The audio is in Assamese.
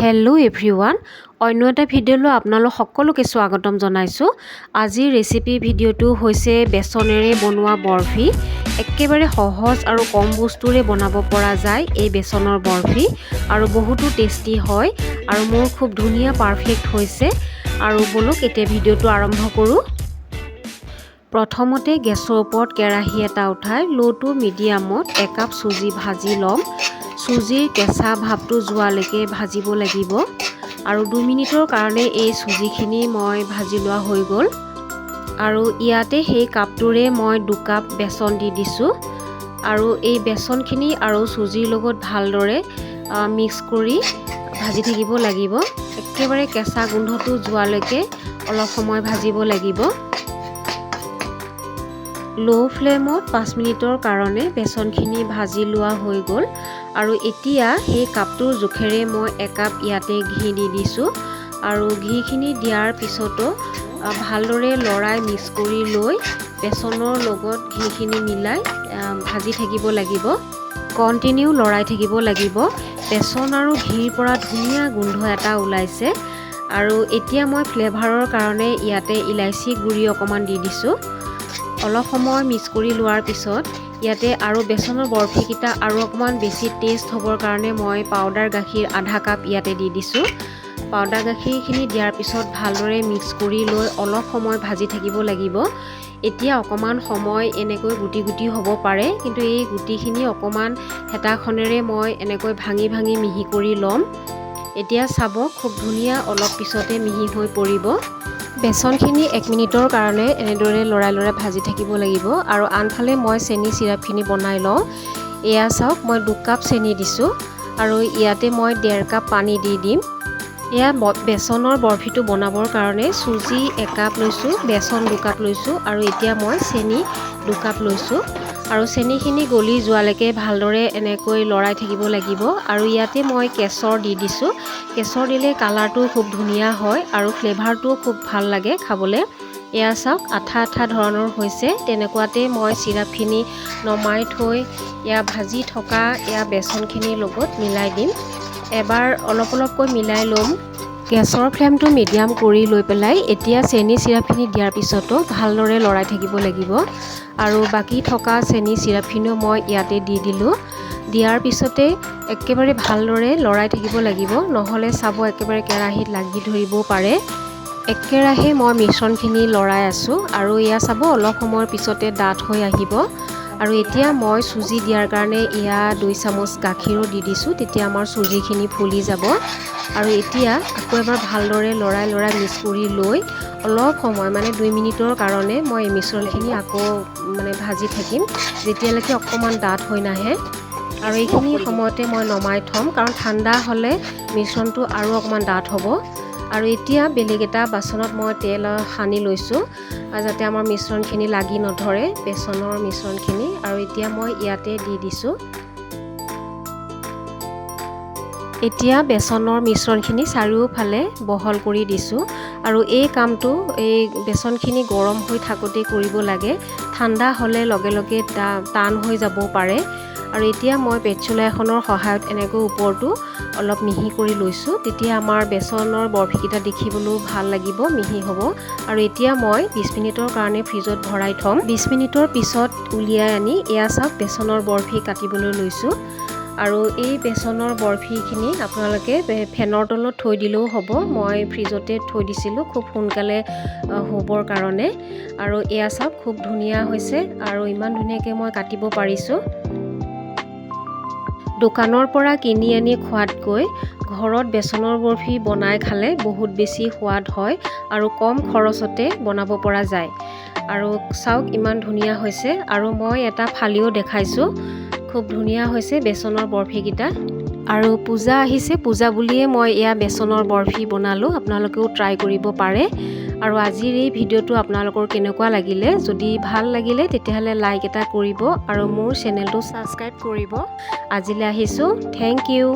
হেল্ল' এভৰিৱান, অন্য এটা ভিডিঅ'লৈ আপোনালোক সকলোকে স্বাগতম জনাইছোঁ। আজিৰ ৰেচিপি ভিডিঅ'টো হৈছে বেচনেৰে বনোৱা বৰফি। একেবাৰে সহজ আৰু কম বস্তুৰে বনাব পৰা যায় এই বেচনৰ বৰফি, আৰু বহুতো টেষ্টি হয় আৰু মোৰ খুব ধুনীয়া পাৰফেক্ট হৈছে। আৰু বলক এতিয়া ভিডিঅ'টো আৰম্ভ কৰোঁ। প্ৰথমতে গেছৰ ওপৰত কেৰাহী এটা উঠাই ল' টু মিডিয়ামত একাপ চুজি ভাজি ল'ম। চুজিৰ কেঁচা ভাৱটো যোৱালৈকে ভাজিব লাগিব, আৰু 2 মিনিটৰ কাৰণে এই চুজিখিনি মই ভাজি লোৱা হৈ গ'ল। আৰু ইয়াতে সেই কাপটোৰে মই 2 কাপ বেচন দি দিছোঁ, আৰু এই বেচনখিনি আৰু চুজিৰ লগত ভালদৰে মিক্স কৰি ভাজি থাকিব লাগিব। একেবাৰে কেঁচা গোন্ধটো যোৱালৈকে অলপ সময় ভাজিব লাগিব। ল' ফ্লেমত 5 মিনিটৰ কাৰণে বেচনখিনি ভাজি লোৱা হৈ গ'ল। আৰু এতিয়া সেই কাপটোৰ জোখেৰে মই 1 কাপ ইয়াতে ঘি দি দিছোঁ, আৰু ঘিখিনি দিয়াৰ পিছতো ভালদৰে লৰাই মিক্স কৰি লৈ বেচনৰ লগত ঘিখিনি মিলাই ভাজি থাকিব লাগিব। কণ্টিনিউ লৰাই থাকিব লাগিব। বেচন আৰু ঘিৰ পৰা ধুনীয়া গোন্ধ এটা ওলাইছে। আৰু এতিয়া মই ফ্লেভাৰৰ কাৰণে ইয়াতে ইলাইচি গুড়ি অকণমান দি দিছোঁ। অলপ সময় মিক্স কৰি লোৱাৰ পিছত ইয়াতে আৰু বেচনৰ বৰফিকেইটা আৰু অকণমান বেছি টেষ্ট হ'বৰ কাৰণে মই পাউডাৰ গাখীৰ আধা কাপ ইয়াতে দি দিছোঁ। পাউডাৰ গাখীৰখিনি দিয়াৰ পিছত ভালদৰে মিক্স কৰি লৈ অলপ সময় ভাজি থাকিব লাগিব। এতিয়া অকণমান সময় এনেকৈ গুটি গুটি হ'ব পাৰে, কিন্তু এই গুটিখিনি অকণমান হেতাখনেৰে মই এনেকৈ ভাঙি ভাঙি মিহি কৰি ল'ম। এতিয়া চাব, খুব ধুনীয়া অলপ পিছতে মিহি হৈ পৰিব। বেচনখিনি 1 মিনিটৰ কাৰণে এনেদৰে লৰাই লৰাই ভাজি থাকিব লাগিব। আৰু আনফালে মই চেনি চিৰাপখিনি বনাই লওঁ। এয়া চাওক, মই 2 কাপ চেনি দিছোঁ, আৰু ইয়াতে মই 1.5 কাপ পানী দি দিম। এয়া বেচনৰ বৰফিটো বনাবৰ কাৰণে চুজি 1 কাপ লৈছোঁ, বেচন 2 কাপ লৈছোঁ, আৰু এতিয়া মই চেনি 2 কাপ লৈছোঁ। আৰু চেনিখিনি গলি যোৱালৈকে ভালদৰে এনেকৈ লৰাই থাকিব লাগিব। আৰু ইয়াতে মই কেশৰ দি দিছোঁ। কেশৰ দিলে কালাৰটো খুব ধুনীয়া হয় আৰু ফ্লেভাৰটোও খুব ভাল লাগে খাবলৈ। এয়া চাওক, আঠা আঠা ধৰণৰ হৈছে। তেনেকুৱাতে মই চিৰাপখিনি নমাই থৈ এয়া ভাজি থকা বেচনখিনিৰ লগত মিলাই দিম। এবাৰ অলপ অলপকৈ মিলাই ল'ম। গেছৰ ফ্লেমটো মিডিয়াম কৰি লৈ পেলাই এতিয়া চেনি চিৰাপখিনি দিয়াৰ পিছতো ভালদৰে লৰাই থাকিব লাগিব। আৰু বাকী থকা চেনি চিৰাপখিনিও মই ইয়াতে দি দিলোঁ। দিয়াৰ পিছতে একেবাৰে ভালদৰে লৰাই থাকিব লাগিব, নহ'লে চাব একেবাৰে কেৰাহীত লাগি ধৰিবও পাৰে। একেৰাহে মই মিশ্ৰণখিনি লৰাই আছোঁ, আৰু এয়া চাব অলপ সময়ৰ পিছতে ডাঠ হৈ আহিব। আৰু এতিয়া মই চুজি দিয়াৰ কাৰণে এয়া 2 চামুচ গাখীৰো দি দিছোঁ, তেতিয়া আমাৰ চুজিখিনি ফুলি যাব। আৰু এতিয়া আকৌ এবাৰ ভালদৰে লৰাই লৰাই মিক্স কৰি লৈ অলপ সময় 2 মিনিটৰ কাৰণে মই এই মিশ্ৰণখিনি আকৌ ভাজি থাকিম, যেতিয়ালৈকে অকণমান ডাঠ হৈ নাহে। আৰু এইখিনি সময়তে মই নমাই থ'ম, কাৰণ ঠাণ্ডা হ'লে মিশ্ৰণটো আৰু অকণমান ডাঠ হ'ব। আৰু এতিয়া বেলেগ এটা বাচনত মই তেল সানি লৈছোঁ, যাতে আমাৰ মিশ্ৰণখিনি লাগি নধৰে, বেচনৰ মিশ্ৰণখিনি। আৰু এতিয়া মই ইয়াতে দি দিছোঁ। এতিয়া বেচনৰ মিশ্ৰণখিনি চাৰিওফালে বহল কৰি দিছোঁ। আৰু এই কামটো এই বেচনখিনি গৰম হৈ থাকোঁতে কৰিব লাগে, ঠাণ্ডা হ'লে লগে লগে টান হৈ যাব পাৰে। আৰু এতিয়া মই পেটচুলা এখনৰ সহায়ত এনেকৈ ওপৰটো অলপ মিহি কৰি লৈছোঁ, তেতিয়া আমাৰ বেচনৰ বৰফিকেইটা দেখিবলৈও ভাল লাগিব, মিহি হ'ব। আৰু এতিয়া মই 20 মিনিটৰ কাৰণে ফ্ৰিজত ভৰাই থ'ম। 20 মিনিটৰ পিছত উলিয়াই আনি এয়া চাওক, বেচনৰ বৰফি কাটিবলৈ লৈছোঁ। আৰু এই বেচনৰ বৰফিখিনি আপোনালোকে ফেনৰ তলত থৈ দিলেও হ'ব। মই ফ্ৰিজতে থৈ দিছিলোঁ খুব সোনকালে হ'বৰ কাৰণে। আৰু এয়া চাওক, খুব ধুনীয়া হৈছে, আৰু ইমান ধুনীয়াকৈ মই কাটিব পাৰিছোঁ। দোকানৰ পৰা কিনি আনি খোৱাতকৈ ঘৰত বেচনৰ বৰফি বনাই খালে বহুত বেছি সোৱাদ হয়, আৰু কম খৰচতে বনাব পৰা যায়। আৰু চাওক ইমান ধুনীয়া হৈছে। আৰু মই এটা ফালিও দেখাইছোঁ, খুব ধুনীয়া হৈছে বেচনৰ বৰফিকেইটা। আৰু পূজা আহিছে, পূজা বুলিয়ে মই এয়া বেচনৰ বৰফি বনালোঁ, আপোনালোকেও ট্ৰাই কৰিব পাৰে। আৰু আজিৰ এই ভিডিঅ'টো আপোনালোকৰ কেনেকুৱা লাগিলে, যদি ভাল লাগিলে তেতিয়াহ'লে লাইক এটা কৰিব, আৰু মোৰ চেনেলটো ছাবস্ক্ৰাইব কৰিব। আজিলৈ আহিছোঁ, থেংক ইউ।